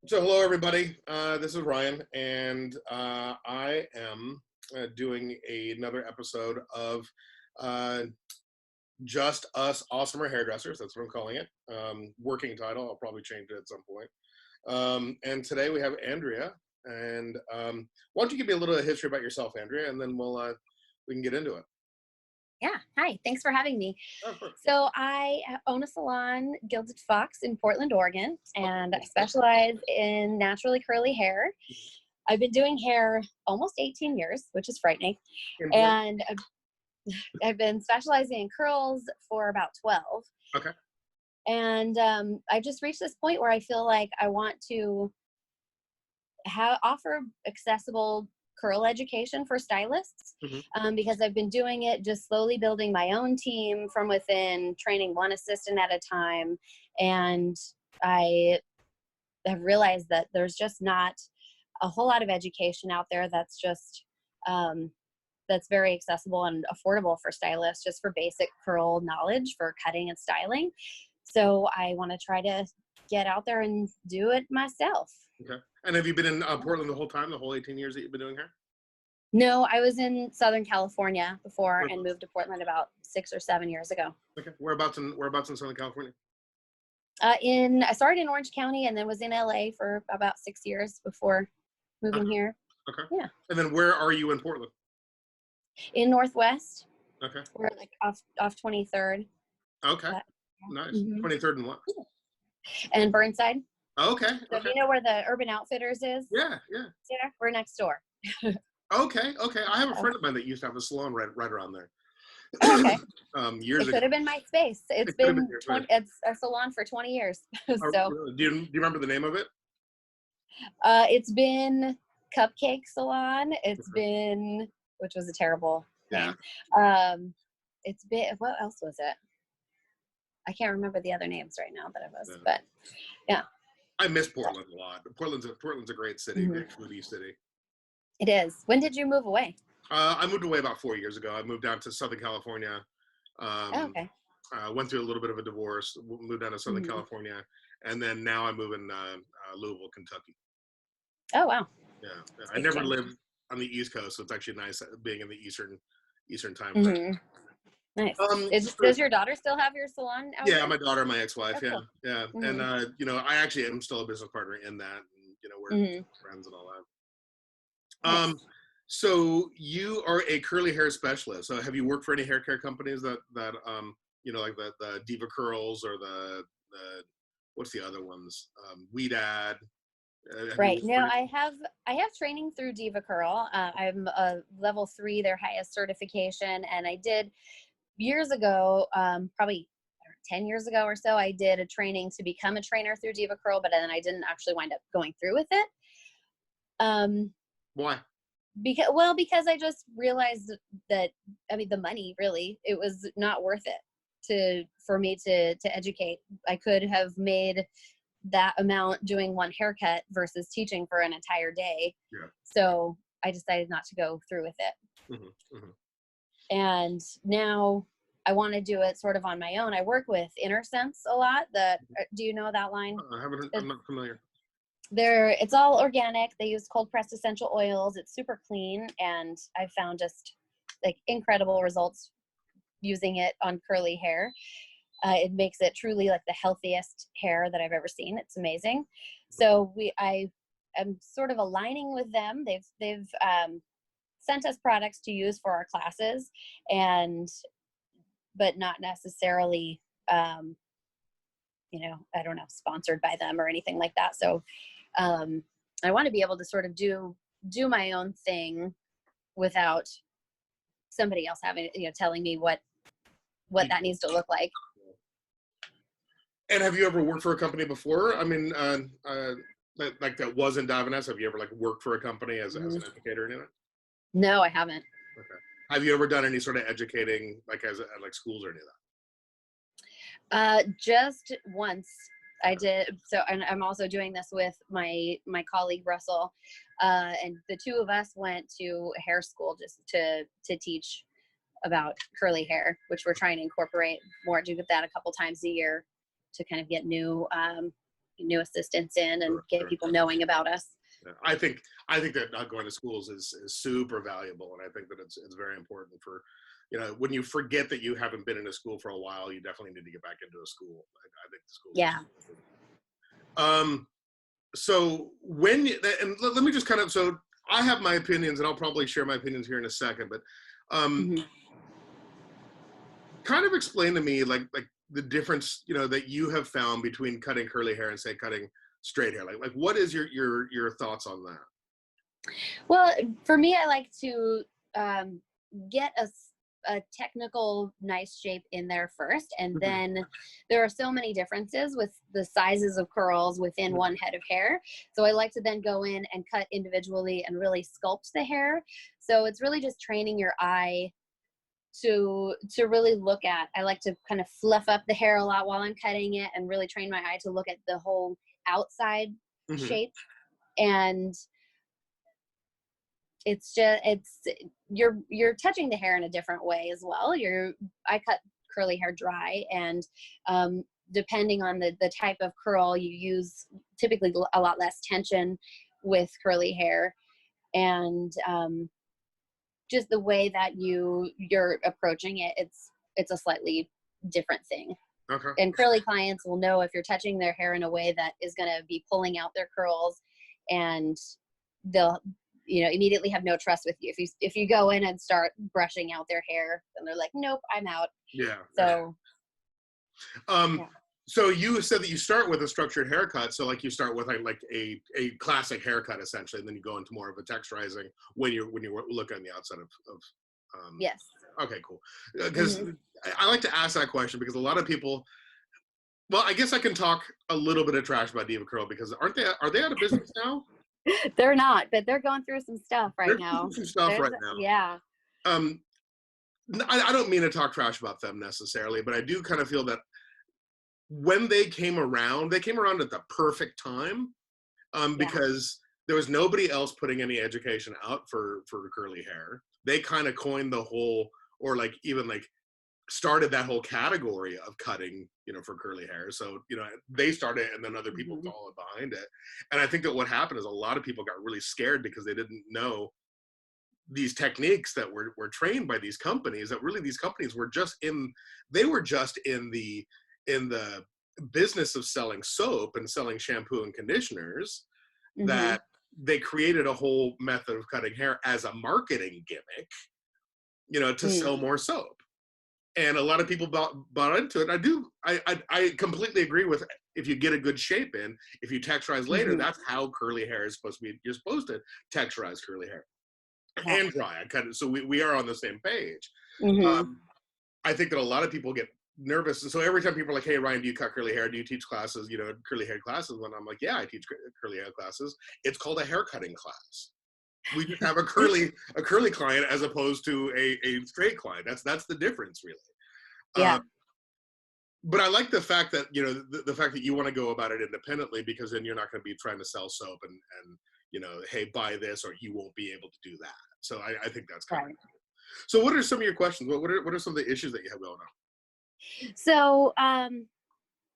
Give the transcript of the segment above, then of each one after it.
So hello everybody, this is Ryan, and I am doing another episode of uh, Just Us Awesomer Hairdressers. That's what I'm calling it. Working title, I'll probably change it at some point. And today we have Andrea, and why don't you give me a little history about yourself, Andrea, and then we can get into it. Yeah. Hi. Thanks for having me. Oh, of course. So I own a salon, Gilded Fox, in Portland, Oregon, and I specialize in naturally curly hair. I've been doing hair almost 18 years, which is frightening. And I've been specializing in curls for about 12. Okay. And I just reached this point where I feel like I want to offer accessible curl education for stylists, because I've been doing it, just slowly building my own team from within, training one assistant at a time. And I have realized that there's just not a whole lot of education out there that's just, that's very accessible and affordable for stylists, just for basic curl knowledge for cutting and styling. So I want to try to get out there and do it myself. Okay. And have you been in Portland the whole time, the whole 18 years that you've been doing hair? No, I was in Southern California before and moved to Portland about 6 or 7 years ago. Okay. Whereabouts in Southern California? I started in Orange County and then was in LA for about 6 years before moving here. Okay. Yeah. And then where are you in Portland? In Northwest. Okay. We're like off 23rd. Okay. Nice. 23rd and what? And Burnside. Okay. So do you know where the Urban Outfitters is? Yeah. Yeah, we're next door. Okay. I have a friend of mine that used to have a salon right around there. Oh, okay. Years ago. It could have been my space. It's been it's a salon for 20 years. So do you remember the name of it? It's been Cupcake Salon. It's been, which was a terrible name. It's been, what else was it? I can't remember the other names right now that it was, but yeah. I miss Portland a lot. Portland's a great city, great foodie city. It is. When did you move away? I moved away about 4 years ago. I moved down to Southern California. Okay. Went through a little bit of a divorce, moved down to Southern California, and then now I move in Louisville, Kentucky. Oh, wow. Yeah. I never lived on the East Coast, so it's actually nice being in the Eastern time zone. Nice. Does your daughter still have your salon out there? My daughter, my ex-wife. Oh, yeah. Cool. And I actually am still a business partner in that, and we're friends and all that. Nice. So you are a curly hair specialist. So have you worked for any hair care companies that like the Diva Curls or the what's the other ones? Weed Ad. Right. No, I have training through Diva Curl. I'm a level 3, their highest certification, and I did years ago, probably 10 years ago or so, I did a training to become a trainer through Diva Curl, but then I didn't actually wind up going through with it. Why? Because I just realized that, I mean, the money, really, it was not worth it for me to educate. I could have made that amount doing one haircut versus teaching for an entire day. Yeah. So I decided not to go through with it. And now I want to do it sort of on my own. I work with InnerSense a lot. Do you know that line? I'm not familiar. It's all organic. They use cold pressed essential oils. It's super clean, and I found just like incredible results using it on curly hair. It makes it truly like the healthiest hair that I've ever seen. It's amazing. So I am sort of aligning with them. They've sent us products to use for our classes, but not necessarily, I don't know, sponsored by them or anything like that. So I want to be able to sort of do my own thing without somebody else having, telling me what that needs to look like. And have you ever worked for a company before? I mean, like that wasn't Divaness. Have you ever worked for a company as an educator or anything? No, I haven't. Okay. Have you ever done any sort of educating at schools or any of that? Just once. I did. So, and I'm also doing this with my colleague Russell, and the two of us went to hair school just to teach about curly hair, which we're trying to incorporate more. Do that a couple times a year to kind of get new new assistants in and Sure, get sure. people knowing about us. Yeah. I think that not going to schools is super valuable, and I think that it's very important for, when you forget that you haven't been in a school for a while, you definitely need to get back into a school. I think the schools Yeah. are so and let me just kind of, so I have my opinions, and I'll probably share my opinions here in a second, but Mm-hmm. kind of explain to me like the difference, that you have found between cutting curly hair and say cutting straight hair. Like what is your thoughts on that? Well, for me, I like to get a technical, nice shape in there first. And Mhm. then there are so many differences with the sizes of curls within Mhm. one head of hair. So I like to then go in and cut individually and really sculpt the hair. So it's really just training your eye to really look at. I like to kind of fluff up the hair a lot while I'm cutting it and really train my eye to look at the whole outside Mhm. shape. And it's you're touching the hair in a different way as well. I cut curly hair dry, and depending on the type of curl you use, typically a lot less tension with curly hair, and just the way that you're approaching it, it's a slightly different thing. Okay. And curly clients will know if you're touching their hair in a way that is going to be pulling out their curls, and they'll immediately have no trust with you. If you go in and start brushing out their hair, then they're like, nope, I'm out. Yeah. So Um, yeah. so you said that you start with a structured haircut. So like you start with like a classic haircut essentially, and then you go into more of a texturizing when you look on the outside of Yes. okay, cool. Because Hmm. I like to ask that question because a lot of people. Well, I guess I can talk a little bit of trash about Diva Curl because are they out of business now? They're not, but they're going through some stuff They're right doing now. some stuff There's right now. Yeah. Um, I don't mean to talk trash about them necessarily, but I do kind of feel that when they came around at the perfect time, Yeah. because there was nobody else putting any education out for curly hair. They kind of coined the whole, or like even like started that whole category of cutting, for curly hair. So, they started and then other people Hmm. followed behind it. And I think that what happened is a lot of people got really scared because they didn't know these techniques that were trained by these companies, that really these companies were just in the business of selling soap and selling shampoo and conditioners, Hmm. that they created a whole method of cutting hair as a marketing gimmick, to Mm. sell more soap. And a lot of people bought into it. I completely agree with, if you get a good shape in, if you texturize later, Hmm. that's how curly hair is supposed to be. You're supposed to texturize curly hair Yeah. and dry. I kind of, so we are on the same page. Hmm. Um, I think that a lot of people get nervous, and so every time people are like, "Hey, Ryan, do you cut curly hair? Do you teach classes? Curly hair classes?" When I'm like, "Yeah, I teach curly hair classes." It's called a haircutting class. We just have a curly client as opposed to a straight client. That's the difference, really. Yeah. Um, but I like the fact that the fact that you want to go about it independently, because then you're not going to be trying to sell soap and hey, buy this or you won't be able to do that. So I think that's kind of Right. cool. So what are some of your questions? What are some of the issues that you have going on? So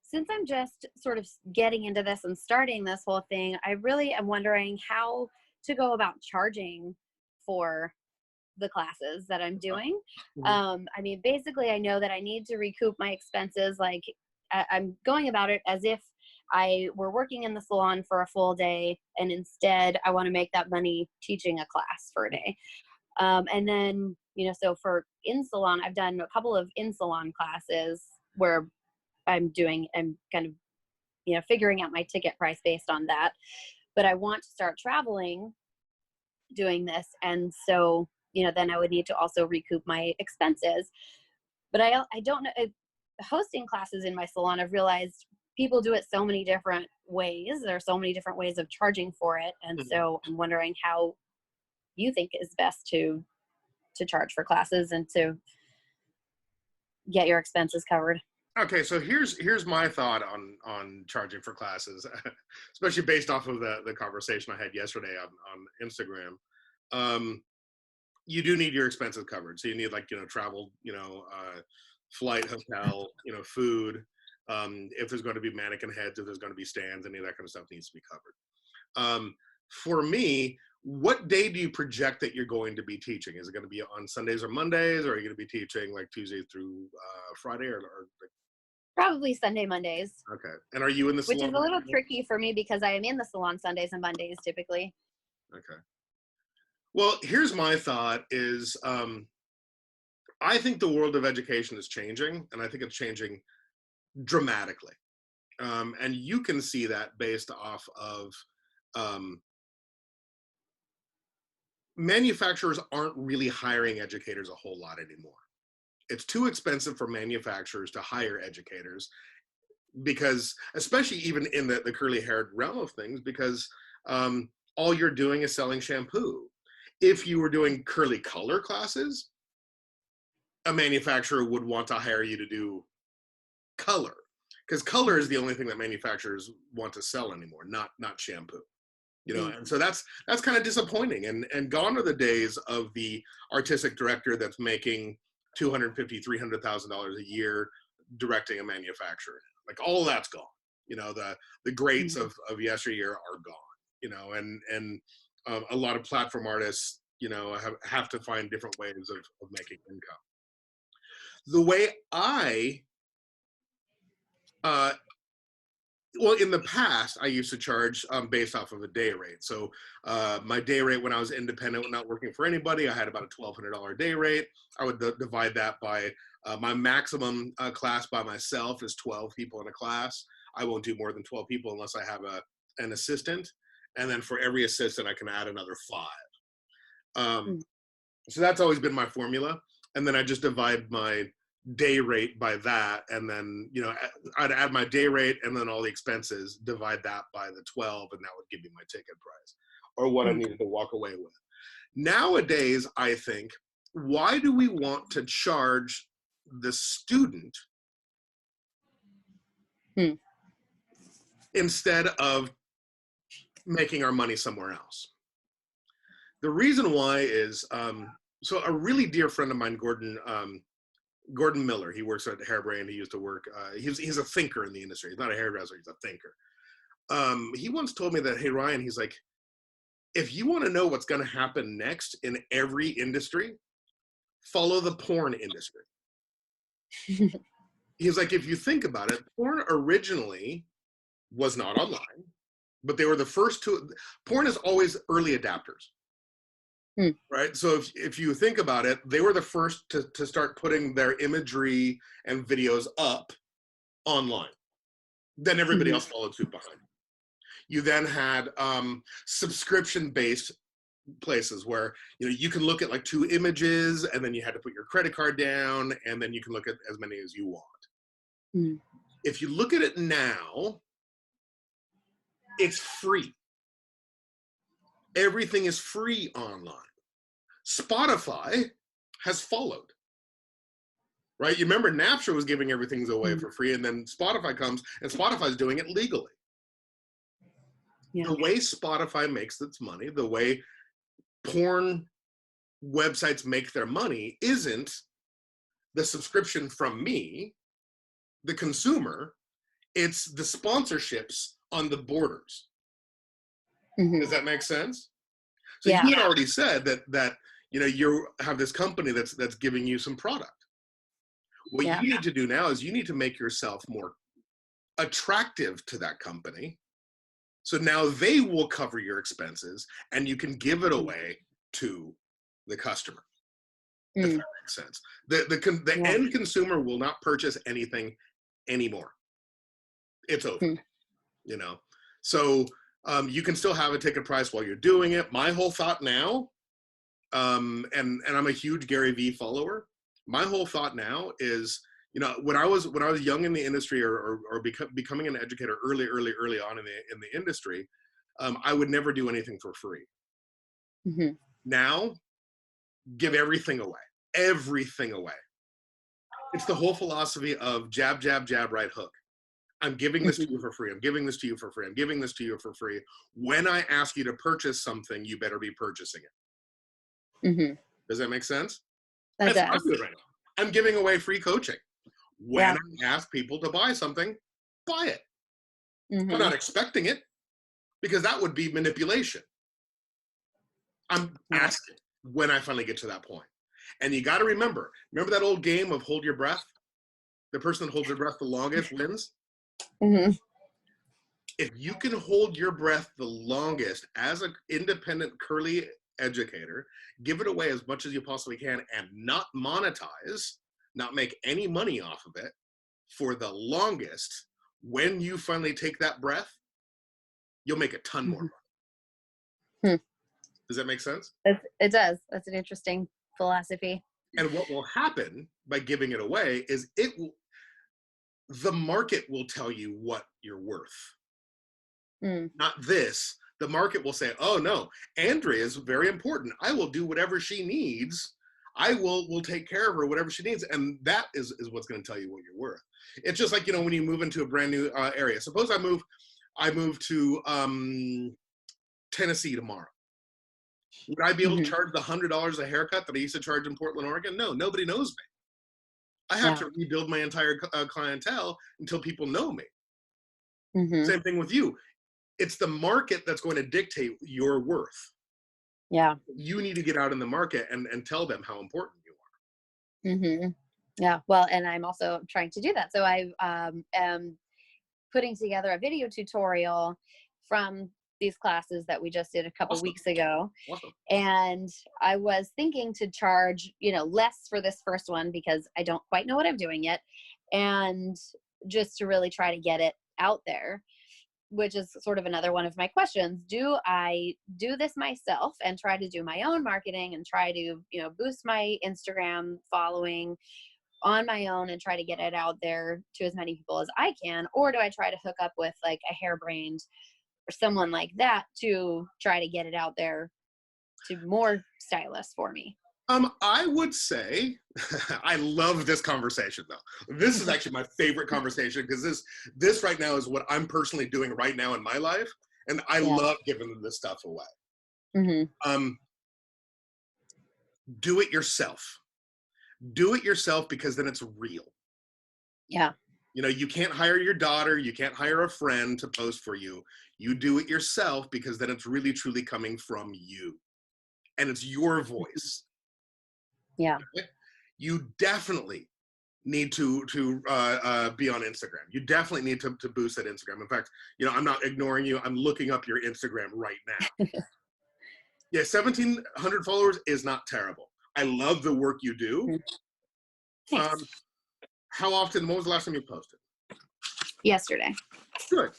since I'm just sort of getting into this and starting this whole thing, I really am wondering how to go about charging for the classes that I'm doing. Mhm. I mean, basically, I know that I need to recoup my expenses. Like, I'm going about it as if I were working in the salon for a full day, and instead, I want to make that money teaching a class for a day. And then, so for in salon, I've done a couple of in salon classes where I'm kind of, figuring out my ticket price based on that. But I want to start traveling doing this. And so, then I would need to also recoup my expenses. But I don't know. Hosting classes in my salon, I've realized people do it so many different ways. There are so many different ways of charging for it. And Mhm. so I'm wondering how you think is best to charge for classes and to get your expenses covered. Okay, so here's my thought on charging for classes, especially based off of the conversation I had yesterday on Instagram. Um, you do need your expenses covered, so you need like travel, flight, hotel, food. If there's going to be mannequin heads, if there's going to be stands, any of that kind of stuff needs to be covered. For me, what day do you project that you're going to be teaching? Is it going to be on Sundays or Mondays, or are you going to be teaching like Tuesday through Friday, or Probably Sunday, Mondays. okay? And are you in the which salon? is a little tricky for me because I am in the salon Sundays and Mondays typically. Okay. Well, here's my thought is, I think the world of education is changing, and I think it's changing dramatically. And you can see that based off of manufacturers aren't really hiring educators a whole lot anymore. It's too expensive for manufacturers to hire educators because, especially even in the curly haired realm of things, because all you're doing is selling shampoo. If you were doing curly color classes, a manufacturer would want to hire you to do color, because color is the only thing that manufacturers want to sell anymore, not shampoo. You know, and so that's kind of disappointing. And gone are the days of the artistic director that's making $250,000, $300,000 a year directing a manufacturer. Like all that's gone. You know, the greats of yesteryear are gone. You know, and a lot of platform artists, you know, have to find different ways of making income. The way well, in the past, I used to charge based off of a day rate. So my day rate when I was independent, not working for anybody, I had about a $1,200 day rate. I would divide that by my maximum class by myself is 12 people in a class. I won't do more than 12 people unless I have an assistant. And then for every assistant, I can add another 5. So that's always been my formula. And then I just divide my day rate by that, and then, you know, I'd add my day rate and then all the expenses, divide that by the 12, and that would give me my ticket price or what I needed to walk away with. Nowadays, I think, why do we want to charge the student instead of making our money somewhere else? The reason why is, so a really dear friend of mine, Gordon Miller, he works at Hairbrand. He used to work, he's a thinker in the industry. He's not a hairdresser, he's a thinker. He once told me that, hey, Ryan, he's like, if you want to know what's going to happen next in every industry, follow the porn industry. He's like, if you think about it, porn originally was not online, but they were the first to, porn is always early adapters. Right. So if you think about it, they were the first to start putting their imagery and videos up online. Then everybody else followed suit behind. You then had subscription-based places where, you know, you can look at like 2 images and then you had to put your credit card down and then you can look at as many as you want. If you look at it now, it's free. Everything is free online. Spotify has followed, right? You remember Napster was giving everything away for free, and then Spotify comes, and Spotify's doing it legally. Yeah. The way Spotify makes its money, the way porn websites make their money isn't the subscription from me, the consumer, it's the sponsorships on the borders. Does that make sense? So you had already said that you know, you have this company that's giving you some product. What you need to do now is you need to make yourself more attractive to that company. So now they will cover your expenses and you can give it away to the customer. If that makes sense. The end consumer will not purchase anything anymore. It's over. You know? So you can still have a ticket price while you're doing it. My whole thought now, and I'm a huge Gary Vee follower. My whole thought now is, you know, when I was young in the industry or becoming an educator early on in the industry, I would never do anything for free. Now, give everything away. Everything away. It's the whole philosophy of jab, jab, jab, right hook. I'm giving this to you for free. I'm giving this to you for free. I'm giving this to you for free. When I ask you to purchase something, you better be purchasing it. Does that make sense? That does. I'm doing right now. I'm giving away free coaching. When I ask people to buy something, buy it. I'm not expecting it, because that would be manipulation. I'm asking when I finally get to that point. And you got to remember that old game of hold your breath? The person that holds their breath the longest wins. If you can hold your breath the longest as an independent curly educator, give it away as much as you possibly can and not monetize, not make any money off of it for the longest, when you finally take that breath, you'll make a ton more money. Does that make sense? It does. That's an interesting philosophy. And what will happen by giving it away is the market will tell you what you're worth. Not this. The market will say, oh no, Andrea is very important. I will do whatever she needs. I will take care of her, whatever she needs. And that is what's going to tell you what you're worth. It's just like, when you move into a brand new area. Suppose I move to Tennessee tomorrow. Would I be able to charge the $100 a haircut that I used to charge in Portland, Oregon? No, nobody knows me. I have to rebuild my entire clientele until people know me. Same thing with you. It's the market that's going to dictate your worth. Yeah. You need to get out in the market and tell them how important you are. Yeah. Well, and I'm also trying to do that. So I am putting together a video tutorial from these classes that we just did a couple weeks ago. And I was thinking to charge, less for this first one because I don't quite know what I'm doing yet. And just to really try to get it out there, which is sort of another one of my questions. Do I do this myself and try to do my own marketing and try to, boost my Instagram following on my own and try to get it out there to as many people as I can? Or do I try to hook up with like a Hairbrained or someone like that to try to get it out there to more stylists for me? I would say, I love this conversation though. This is actually my favorite conversation, because this right now is what I'm personally doing right now in my life. And I love giving this stuff away. Do it yourself. Do it yourself, because then it's real. Yeah. You can't hire your daughter. You can't hire a friend to post for you. You do it yourself, because then it's really, truly coming from you. And it's your voice. Yeah. You definitely need to be on Instagram. You definitely need to boost that Instagram. In fact, I'm not ignoring you. I'm looking up your Instagram right now. Yeah, 1,700 followers is not terrible. I love the work you do. How often? When was the last time you posted? Yesterday. Good.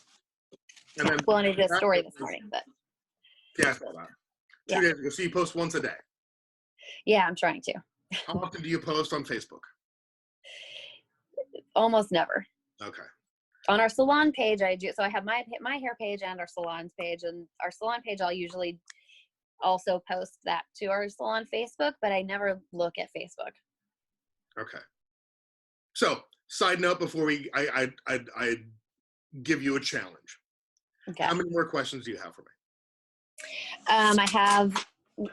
And then, well, and I did a story this morning, but yeah, I saw that. 2 days ago. So you post once a day. Yeah, I'm trying to. How often do you post on Facebook? Almost never. Okay. On our salon page, I do. So I have my hair page and our salon's page. And our salon page, I'll usually also post that to our salon Facebook, but I never look at Facebook. Okay. So, side note before I give you a challenge. Okay. How many more questions do you have for me? I have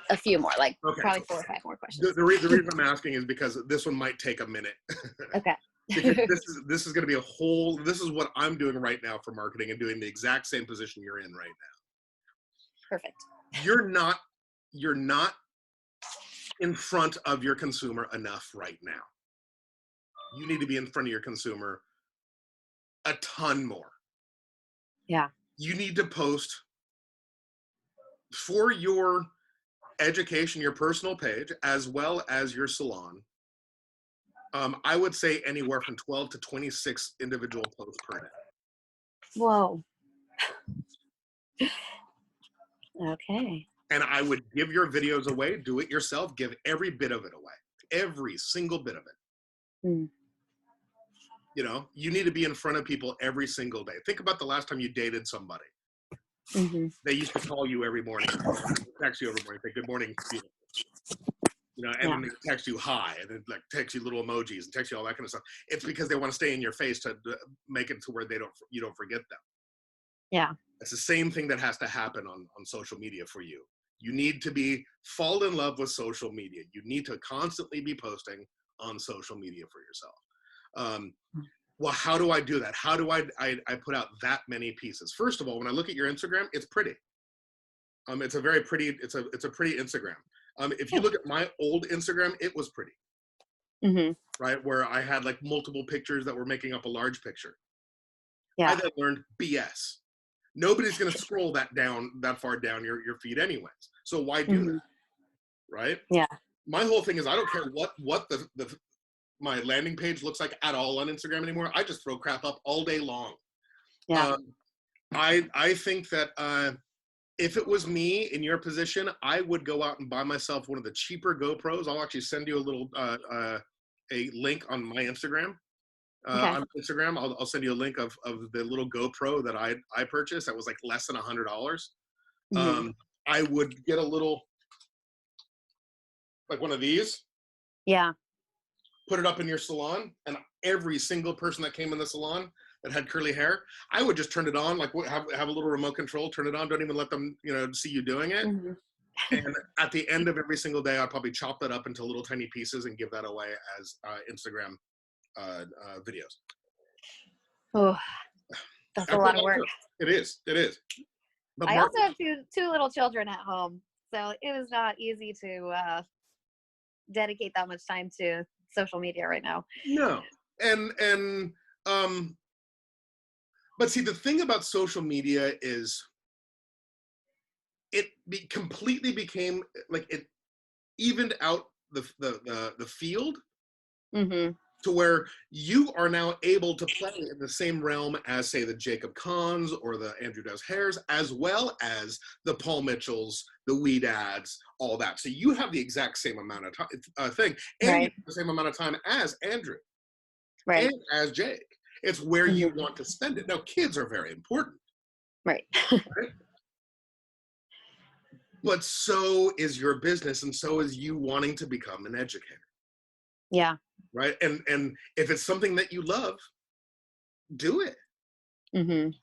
a few more, probably 4 or 5 more questions. The reason I'm asking is because this one might take a minute. Okay. Because this is going to be this is what I'm doing right now for marketing, and doing the exact same position you're in right now. Perfect. You're not in front of your consumer enough right now. You need to be in front of your consumer a ton more. Yeah. You need to post for your education, your personal page, as well as your salon. I would say anywhere from 12 to 26 individual posts per day. Whoa. Okay. And I would give your videos away, do it yourself, give every bit of it away. Every single bit of it. You need to be in front of people every single day. Think about the last time you dated somebody. They used to call you every morning, text you every morning, say, good morning, beautiful. And then they text you hi, and then text you little emojis and text you all that kind of stuff. It's because they want to stay in your face to make it to where you don't forget them. Yeah. It's the same thing that has to happen on social media for you. You need to fall in love with social media. You need to constantly be posting on social media for yourself. Well, how do I do that? How do I put out that many pieces? First of all, when I look at your Instagram, it's pretty. It's a very pretty, it's a pretty Instagram. If you look at my old Instagram, it was pretty, right? Where I had like multiple pictures that were making up a large picture. I then learned BS. Nobody's going to scroll that far down your feed anyways. So why do that? Right? Yeah. My whole thing is I don't care what my landing page looks like at all on Instagram anymore. I just throw crap up all day long. Yeah. I think that if it was me in your position, I would go out and buy myself one of the cheaper GoPros. I'll actually send you a little a link on my Instagram. On Instagram, I'll send you a link of the little GoPro that I purchased. That was like less than $100. I would get a little, like one of these. Yeah. Put it up in your salon, and every single person that came in the salon that had curly hair, I would just turn it on, like have a little remote control, turn it on, don't even let them, see you doing it. And at the end of every single day, I'd probably chop that up into little tiny pieces and give that away as Instagram videos. Oh, that's a lot of work. It is. But I also have two little children at home, so it was not easy to dedicate that much time to social media right now. No. And but see, the thing about social media is it completely became like, it evened out the field to where you are now able to play in the same realm as, say, the Jacob Kahns or the Andrew Does Hairs, as well as the Paul Mitchells, the Weed Ads, all that. So you have the exact same amount of time thing, and you have the same amount of time as Andrew, and as Jake. It's where you want to spend it. Now, kids are very important, right? But so is your business, and so is you wanting to become an educator. Yeah. Right. And if it's something that you love, do it. And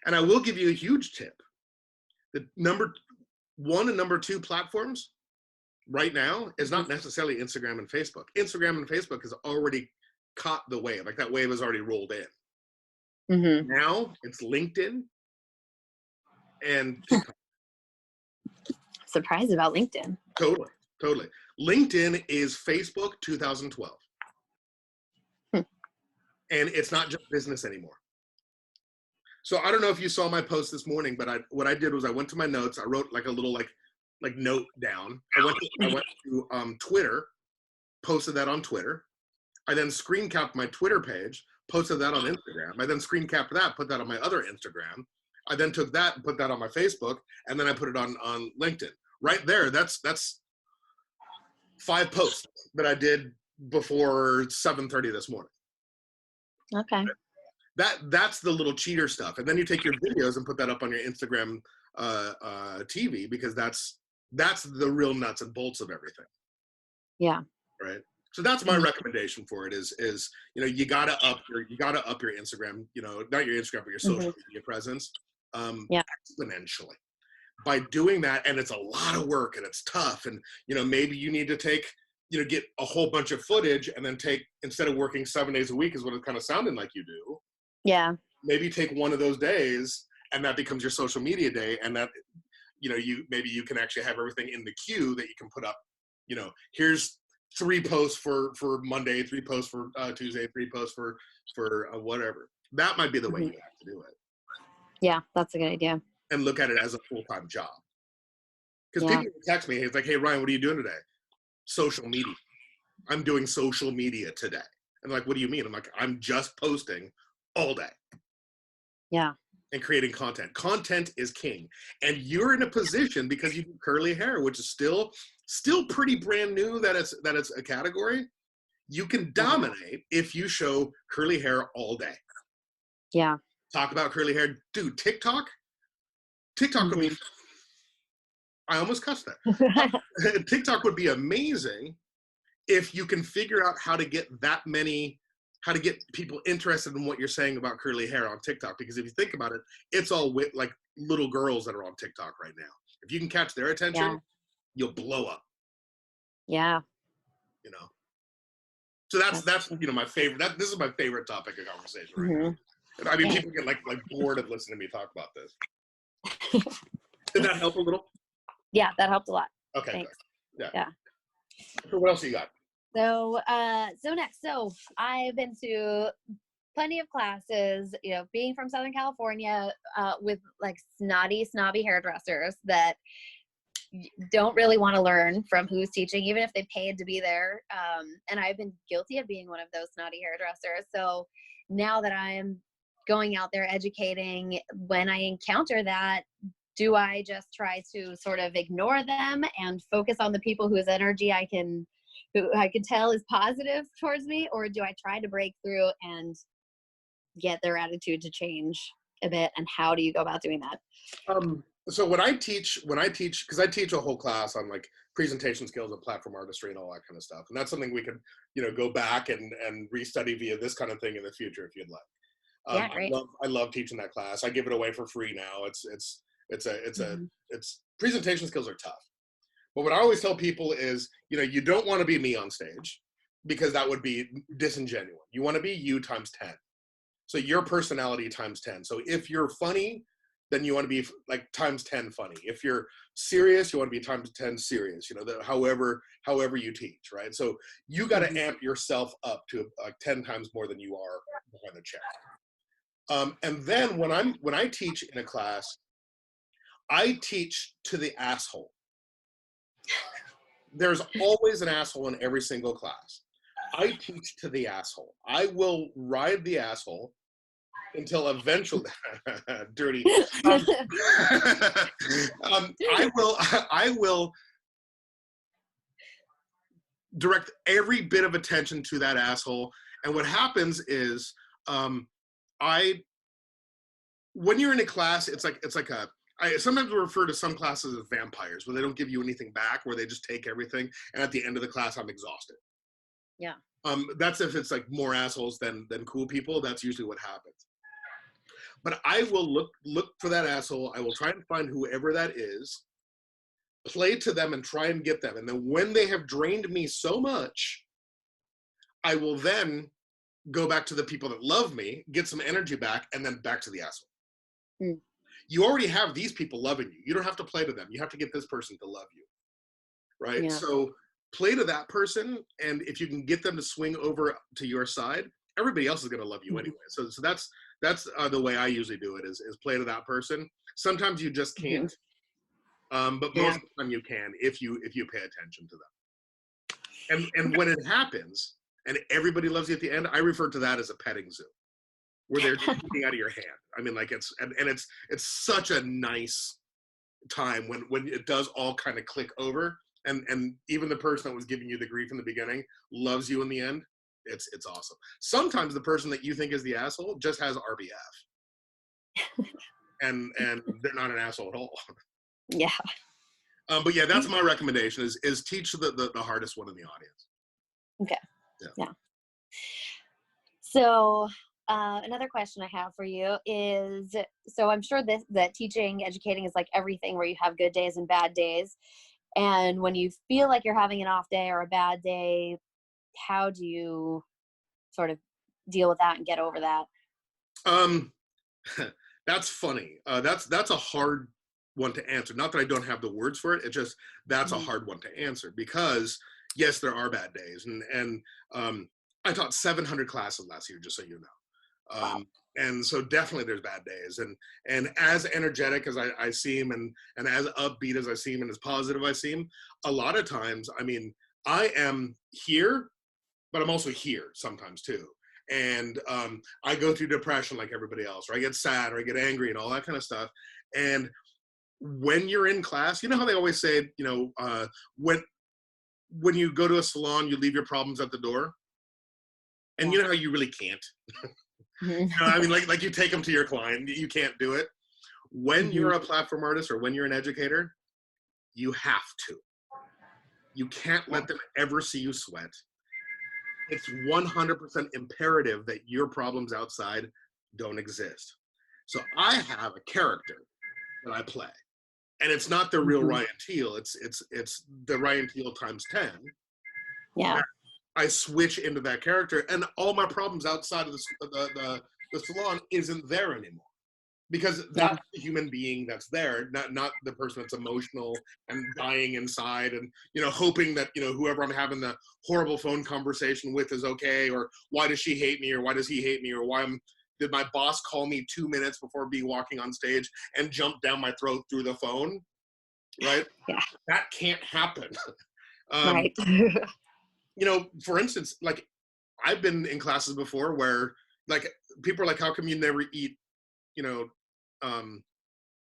I will give you a huge tip. The number 1 and number 2 platforms right now is not necessarily Instagram and Facebook. Instagram and Facebook has already caught the wave. Like, that wave has already rolled in. Now it's LinkedIn and TikTok. Surprised about LinkedIn. Totally. LinkedIn is Facebook 2012. And it's not just business anymore. So I don't know if you saw my post this morning, but what I did was I went to my notes. I wrote like a little like note down. I went to Twitter, posted that on Twitter. I then screen capped my Twitter page, posted that on Instagram. I then screen capped that, put that on my other Instagram. I then took that and put that on my Facebook, and then I put it on LinkedIn. Right there, that's 5 posts that I did before 7:30 this morning. Okay. That's the little cheater stuff. And then you take your videos and put that up on your Instagram TV, because that's the real nuts and bolts of everything. Yeah. Right. So that's my recommendation for it is you gotta up your Instagram, not your Instagram, but your social media presence exponentially. By doing that, and it's a lot of work and it's tough, and maybe you need to get a whole bunch of footage, and then instead of working 7 days a week, is what it kind of sounded like you do. Yeah. Maybe take one of those days, and that becomes your social media day, and that maybe you can actually have everything in the queue that you can put up. Here's 3 posts for Monday, 3 posts for Tuesday, 3 posts for whatever. That might be the way you have to do it. Yeah, that's a good idea. And look at it as a full-time job. Because people text me, it's like, hey, Ryan, what are you doing today? Social media. I'm doing social media today. And like, what do you mean? I'm like, I'm just posting all day. Yeah. And creating content. Content is king. And you're in a position, because you do curly hair, which is still pretty brand new, that it's a category. You can dominate if you show curly hair all day. Yeah. Talk about curly hair. Dude, TikTok would be, I almost cussed that. TikTok would be amazing if you can figure out how to get people interested in what you're saying about curly hair on TikTok. Because if you think about it, it's all with like little girls that are on TikTok right now. If you can catch their attention, you'll blow up. Yeah. So that's my favorite. This is my favorite topic of conversation right now. I mean, people get like bored of listening to me talk about this. Did that help a little? Yeah, that helped a lot. Okay. Thanks. Good. Yeah. So what else you got? So I've been to plenty of classes, being from Southern California, with like snobby hairdressers that don't really want to learn from who's teaching, even if they paid to be there. And I've been guilty of being one of those snotty hairdressers. So now that I'm going out there educating, when I encounter that, do I just try to sort of ignore them and focus on the people whose energy who I can tell is positive towards me? Or do I try to break through and get their attitude to change a bit? And how do you go about doing that? So when I teach, because I teach a whole class on like presentation skills and platform artistry and all that kind of stuff. And that's something we could, go back and restudy via this kind of thing in the future if you'd like. Yeah, great. I love teaching that class. I give it away for free now. It's presentation skills are tough. But what I always tell people is, you don't want to be me on stage because that would be disingenuous. You want to be you times 10. So your personality times 10. So if you're funny, then you want to be like times 10 funny. If you're serious, you want to be times 10 serious, however you teach, right? So you got to amp yourself up to like 10 times more than you are behind the chair. And then when I teach in a class, I teach to the asshole. There's always an asshole in every single class. I teach to the asshole. I will ride the asshole until eventually, dirty. I will direct every bit of attention to that asshole. And what happens is, when you're in a class, I sometimes refer to some classes as vampires, where they don't give you anything back, where they just take everything. And at the end of the class, I'm exhausted. Yeah. That's if it's like more assholes than cool people. That's usually what happens. But I will look for that asshole. I will try and find whoever that is, play to them and try and get them. And then when they have drained me so much, I will then go back to the people that love me, get some energy back, and then back to the asshole. Mm. You already have these people loving you. You don't have to play to them. You have to get this person to love you, right? Yeah. So play to that person, and if you can get them to swing over to your side, everybody else is going to love you anyway. So that's the way I usually do it is play to that person. Sometimes you just can't, but most of the time you can if you pay attention to them. And when it happens and everybody loves you at the end, I refer to that as a petting zoo, where they're just eating out of your hand. I mean, like it's such a nice time when it does all kind of click over, and even the person that was giving you the grief in the beginning loves you in the end. It's awesome. Sometimes the person that you think is the asshole just has RBF, and they're not an asshole at all. Yeah. But yeah, that's my recommendation: is teach the hardest one in the audience. Okay. Yeah. So another question I have for you is: so I'm sure that teaching, educating is like everything, where you have good days and bad days, and when you feel like you're having an off day or a bad day, how do you sort of deal with that and get over that? That's funny. That's a hard one to answer. Not that I don't have the words for it. It's just that's a hard one to answer, because yes, there are bad days, and I taught 700 classes last year, just so you know. Wow. And so definitely there's bad days, and as energetic as I seem, and as upbeat as I seem, and as positive I seem, a lot of times, I mean, I am here, but I'm also here sometimes too. And I go through depression like everybody else, or I get sad, or I get angry, and all that kind of stuff. And when you're in class, you know how they always say, when you go to a salon, you leave your problems at the door. And you know how you really can't. I mean, like you take them to your client, you can't do it. When you're a platform artist or when you're an educator, you have to. You can't let them ever see you sweat. It's 100% imperative that your problems outside don't exist. So I have a character that I play, and it's not the real Ryan Teal. It's the Ryan Teal times 10. Yeah. I switch into that character, and all my problems outside of the salon isn't there anymore. Because that's the human being that's there, not the person that's emotional and dying inside and, hoping that, whoever I'm having the horrible phone conversation with is okay, or why does she hate me, or why does he hate me, or did my boss call me 2 minutes before me walking on stage and jump down my throat through the phone, right? Yeah. That can't happen. Right. For instance, like, I've been in classes before where, like, people are like, how come you never eat,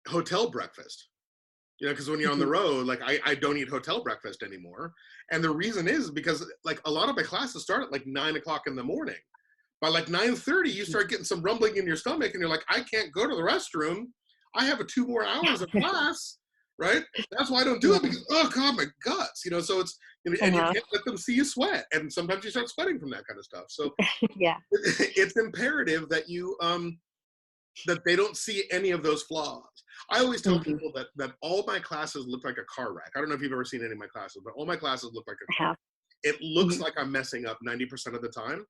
hotel breakfast? Because when you're on the road, like, I don't eat hotel breakfast anymore. And the reason is because, like, a lot of my classes start at like 9 o'clock in the morning. By like 9:30, you start getting some rumbling in your stomach, and you're like, I can't go to the restroom. I have 2 more hours of class, right? That's why I don't do it, because, oh God, my guts, so it's, and you can't let them see you sweat. And sometimes you start sweating from that kind of stuff. So Yeah. it's imperative that you, that they don't see any of those flaws. I always tell people that all my classes look like a car wreck. I don't know if you've ever seen any of my classes, but all my classes look like a car wreck. It looks like I'm messing up 90% of the time.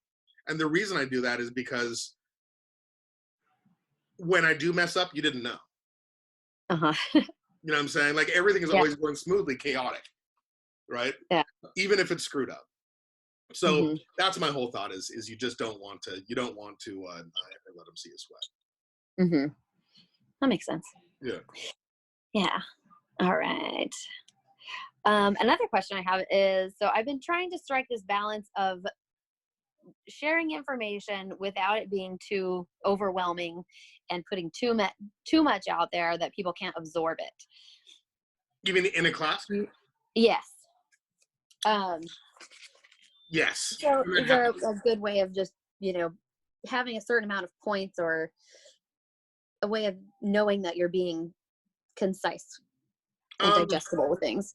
And the reason I do that is because when I do mess up, you didn't know. You know what I'm saying? Like, everything is always going smoothly, chaotic, right? Yeah. Even if it's screwed up. So that's my whole thought is you just don't want to, let them see you sweat. That makes sense. Yeah. Yeah. All right. Another question I have is, so I've been trying to strike this balance of sharing information without it being too overwhelming and putting too much out there that people can't absorb it. You mean in a class? Yes. Yes. So is there a good way of just, having a certain amount of points, or a way of knowing that you're being concise and digestible with things?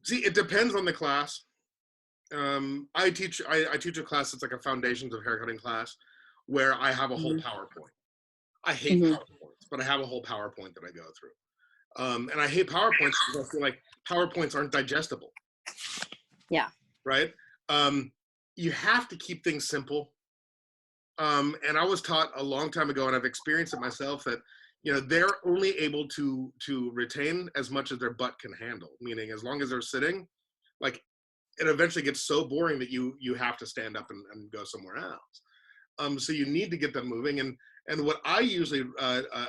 See, it depends on the class. I teach a class that's like a foundations of haircutting class, where I have a whole PowerPoint. I hate PowerPoints, but I have a whole PowerPoint that I go through. And I hate PowerPoints because I feel like PowerPoints aren't digestible. Yeah. Right? You have to keep things simple. And I was taught a long time ago, and I've experienced it myself, that they're only able to retain as much as their butt can handle. Meaning, as long as they're sitting, like, it eventually gets so boring that you have to stand up and go somewhere else. So you need to get them moving. And what I usually,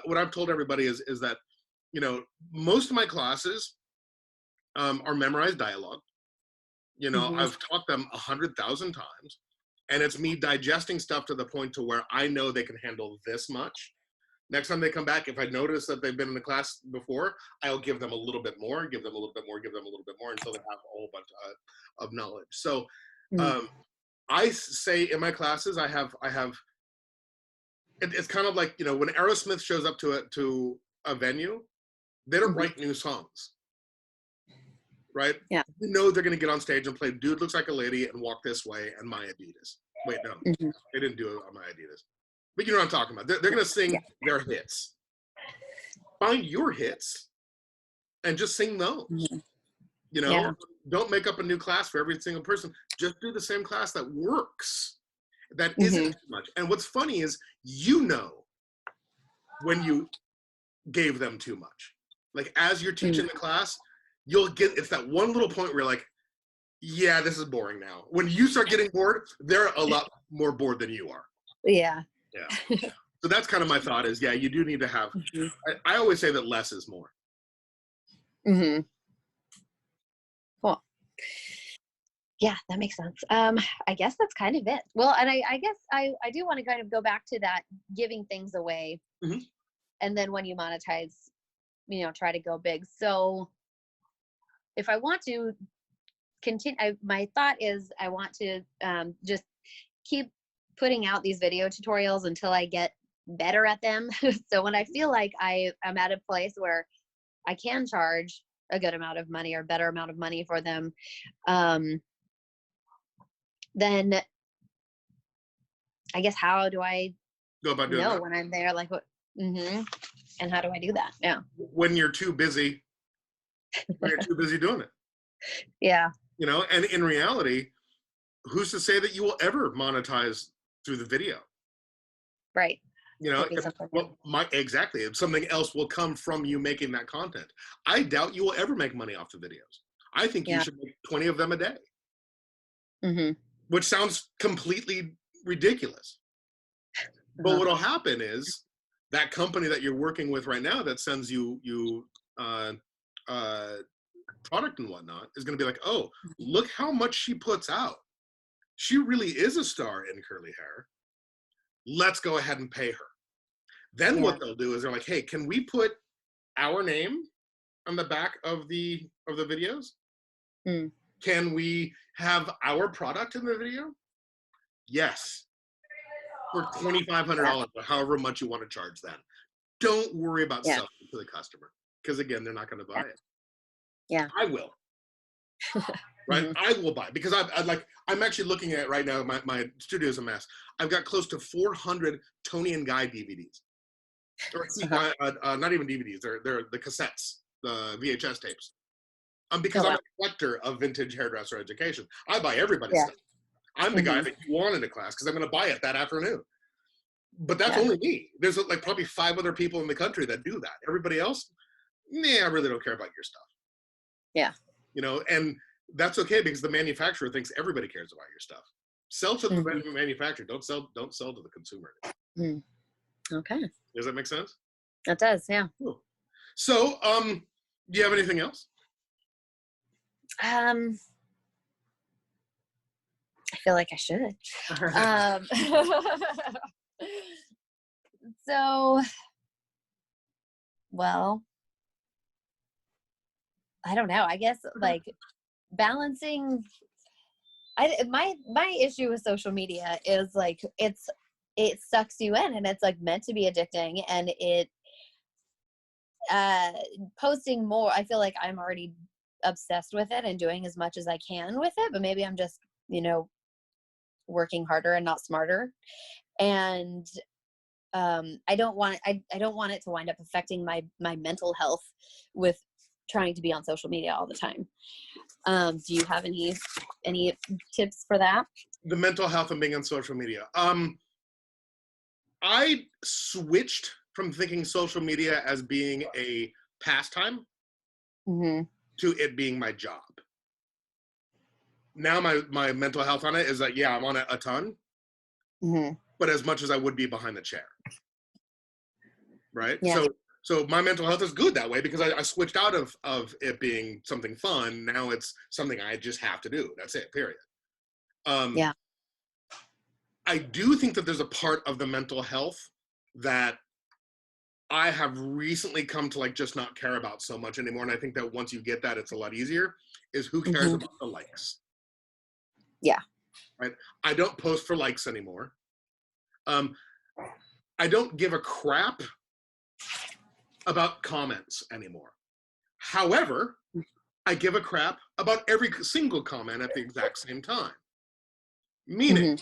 what I've told everybody is that, most of my classes are memorized dialogue. I've taught them 100,000 times, and it's me digesting stuff to the point to where I know they can handle this much. Next time they come back, if I notice that they've been in the class before, I'll give them a little bit more, give them a little bit more, give them a little bit more, until they have a whole bunch of knowledge. So I say in my classes, I have. It's kind of like, when Aerosmith shows up to a venue, they don't write new songs, right? Yeah. They're going to get on stage and play "Dude Looks Like a Lady" and "Walk This Way" and "My Adidas." Wait, no, they didn't do it on "My Adidas." But you know what I'm talking about. They're going to sing their hits. Find your hits and just sing those. Don't make up a new class for every single person. Just do the same class that works. That isn't too much. And what's funny is, when you gave them too much. Like, as you're teaching the class, you'll get, it's that one little point where you're like, yeah, this is boring now. When you start getting bored, they're a lot more bored than you are. Yeah. Yeah. So that's kind of my thought is, you do need to have, I always say that less is more. Cool. Yeah, that makes sense. I guess that's kind of it. Well, and I guess I do want to kind of go back to that giving things away. And then when you monetize, try to go big. So if I want to continue, my thought is I want to just keep putting out these video tutorials until I get better at them. So when I feel like I'm at a place where I can charge a good amount of money or better amount of money for them, then I guess, how do I go about doing know that when I'm there? Like, what? And how do I do that? Yeah. When you're too busy doing it. Yeah. And in reality, who's to say that you will ever monetize through the video? Right. You know, exactly. If something else will come from you making that content. I doubt you will ever make money off the videos. I think you should make 20 of them a day. Which sounds completely ridiculous. But what'll happen is that company that you're working with right now that sends you product and whatnot is going to be like, oh, look how much she puts out. She really is a star in curly hair. Let's go ahead and pay her. Then what they'll do is they're like, hey, can we put our name on the back of the videos? Can we have our product in the video? Yes. For $2,500 or however much you want to charge them. Don't worry about selling it to the customer. Because again, they're not going to buy it. Yeah. I will. Right? I will buy, because I'm actually looking at it right now. My studio is a mess. I've got close to 400 Tony and Guy DVDs, or not even DVDs. They're the cassettes, the VHS tapes. Because I'm a collector of vintage hairdresser education. I buy everybody's stuff. I'm the guy that you want in a class because I'm going to buy it that afternoon. But that's only me. There's like probably 5 other people in the country that do that. Everybody else, I really don't care about your stuff. Yeah. You know, and that's okay because the manufacturer thinks everybody cares about your stuff. Sell to the manufacturer. Don't sell to the consumer. Okay. Does that make sense? That does, yeah. Cool. So, do you have anything else? I feel like I should. So, well, I don't know. I guess like balancing. My issue with social media is like it sucks you in, and it's like meant to be addicting, and it posting more. I feel like I'm already obsessed with it and doing as much as I can with it, but maybe I'm just, working harder and not smarter. And I don't want it to wind up affecting my mental health with trying to be on social media all the time. Do you have any tips for that? The mental health of being on social media. I switched from thinking social media as being a pastime to it being my job. Now my mental health on it is like, I'm on it a ton, but as much as I would be behind the chair. Right? Yeah. So my mental health is good that way because I switched out of it being something fun. Now it's something I just have to do. That's it, period. I do think that there's a part of the mental health that I have recently come to like just not care about so much anymore. And I think that once you get that, it's a lot easier, is who cares about the likes. Yeah. Right? I don't post for likes anymore. I don't give a crap about comments anymore. However, I give a crap about every single comment at the exact same time. Meaning,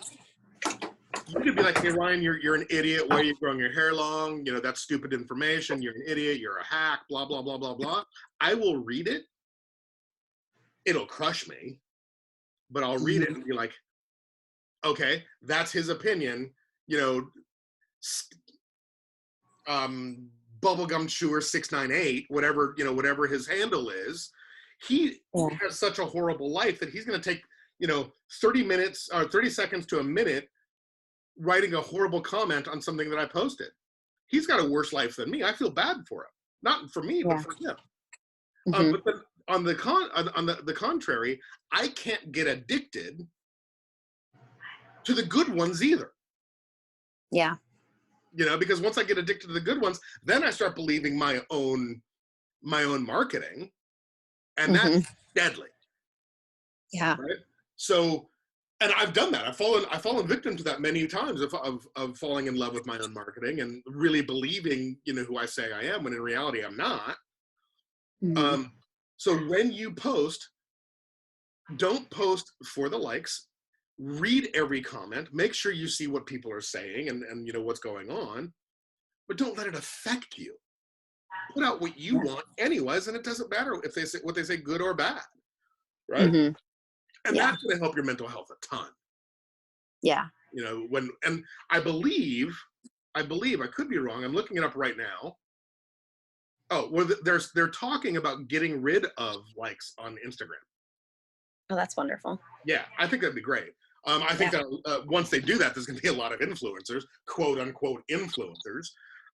you could be like, hey, Ryan, you're an idiot. Why are you growing your hair long? That's stupid information. You're an idiot. You're a hack, blah, blah, blah, blah, blah. I will read it. It'll crush me. But I'll read it and be like, okay, that's his opinion. Bubblegum Chewer 698, whatever his handle is. He has such a horrible life that he's going to take, 30 minutes or 30 seconds to a minute writing a horrible comment on something that I posted. He's got a worse life than me. I feel bad for him. Not for me, but for him. But then on the contrary, I can't get addicted to the good ones either. Yeah. Because once I get addicted to the good ones, then I start believing my own marketing, and that's deadly. Yeah. Right? So, and I've done that. I've fallen victim to that many times of falling in love with my own marketing and really believing, who I say I am, when in reality I'm not. So when you post, don't post for the likes. Read every comment. Make sure you see what people are saying and what's going on, but don't let it affect you. Put out what you want anyways, and it doesn't matter if they say what they say, good or bad, right? And that's going to help your mental health a ton. Yeah. You know, and I believe, I could be wrong. I'm looking it up right now. Oh, well, they're talking about getting rid of likes on Instagram. Oh, that's wonderful. Yeah, I think that'd be great. I think that once they do that, there's going to be a lot of influencers, quote unquote influencers,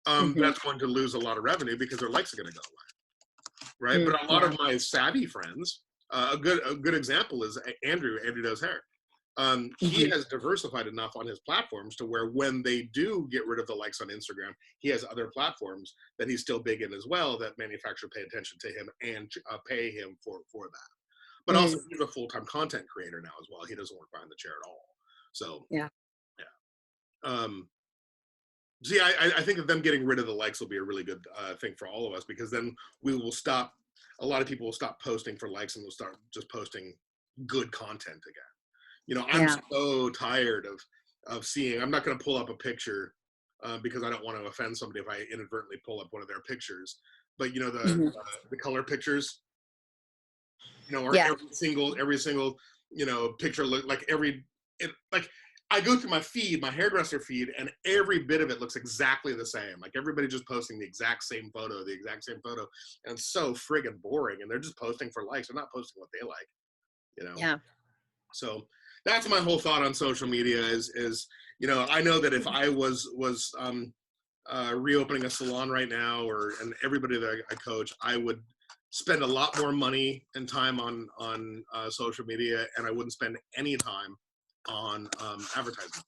that's going to lose a lot of revenue because their likes are going to go away, right? But a lot of my savvy friends, a good example is Andrew does hair. He has diversified enough on his platforms to where when they do get rid of the likes on Instagram, he has other platforms that he's still big in as well that manufacturer pay attention to him and pay him for that. But also he's a full-time content creator now as well. He doesn't work behind the chair at all. So yeah. See, I think that them getting rid of the likes will be a really good thing for all of us, because then we will stop. A lot of people will stop posting for likes and will start just posting good content again. You know, I'm so tired of seeing. I'm not going to pull up a picture because I don't want to offend somebody if I inadvertently pull up one of their pictures. But you know, the color pictures. You know, or every single you know picture look like like I go through my hairdresser feed, and every bit of it looks exactly the same. Like everybody just posting the exact same photo, and it's so friggin' boring. And they're just posting for likes. They're not posting what they like. You know. Yeah. So that's my whole thought on social media. Is you know, I know that if I was reopening a salon right now, and everybody that I coach, I would spend a lot more money and time on social media, and I wouldn't spend any time on advertising.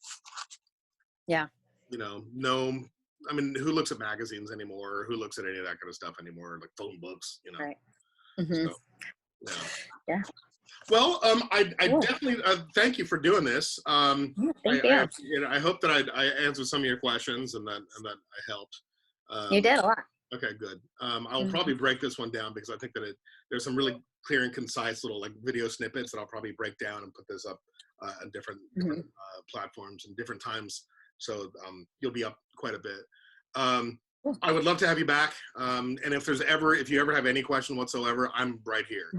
Yeah. You know, no, I mean, who looks at magazines anymore? Who looks at any of that kind of stuff anymore? Like phone books, you know. Right. So, yeah. Well, I definitely thank you for doing this. Thank you. I hope that I answered some of your questions and that I helped. You did a lot. Okay, good. I'll probably break this one down because I think that there's some really clear and concise little like video snippets that I'll probably break down and put this up on different platforms and different times. So you'll be up quite a bit. I would love to have you back. And if you ever have any question whatsoever, I'm right here.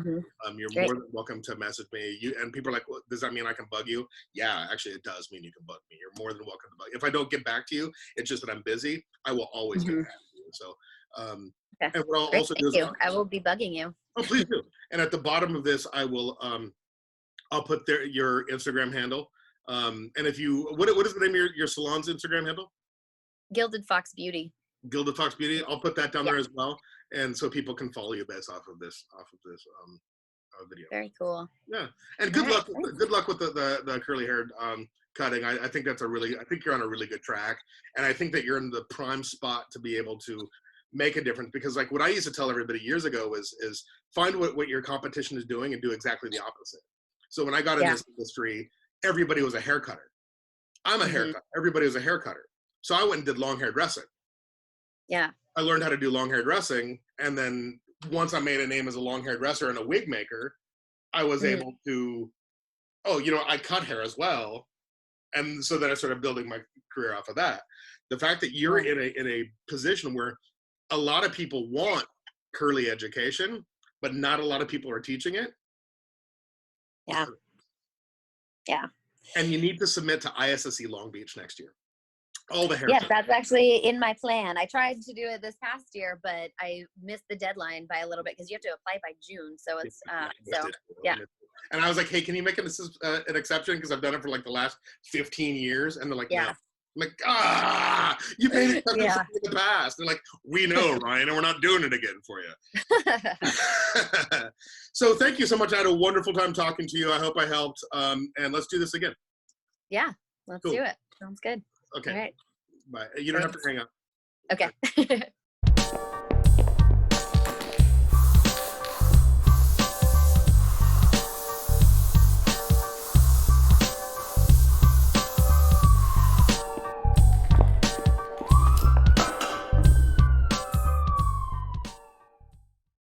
You're more than welcome to message me. And people are like, well, does that mean I can bug you? Yeah, actually it does mean you can bug me. You're more than welcome to bug. If I don't get back to you, it's just that I'm busy. I will always get back to you. So, and what I'll also do is I will be bugging you. Oh, please do. And at the bottom of this, I will, I'll put your Instagram handle. And if you, what is the name of your salon's Instagram handle? Gilded Fox Beauty. Gilded Fox Beauty. I'll put that down there as well, and so people can follow you based off of this video. Very cool. Yeah, and good luck. Good luck with the curly hair cutting. I think I think you're on a really good track, and I think that you're in the prime spot to be able to make a difference. Because like what I used to tell everybody years ago is find what your competition is doing and do exactly the opposite. So when I got in this industry, everybody was a hair cutter. I'm a hair cutter. Everybody was a hair cutter. So I went and did long hair dressing. Yeah. I learned how to do long hair dressing, and then once I made a name as a long hair dresser and a wig maker, I was able to, I cut hair as well, and so then I started building my career off of that. The fact that you're in a position where a lot of people want curly education, but not a lot of people are teaching it. Yeah. Yeah. And you need to submit to ISSE Long Beach next year. All the hair. Yes, that's actually in my plan. I tried to do it this past year, but I missed the deadline by a little bit because you have to apply by June. So it's yeah. And I was like, hey, can you make an exception? Because I've done it for like the last 15 years. And they're like, no. I'm like, you made it in the past. They're like, we know, Ryan, and we're not doing it again for you. So thank you so much. I had a wonderful time talking to you. I hope I helped. And let's do this again. Yeah, let's do it. Sounds good. Okay. All right. Bye. You don't have to hang up. Okay.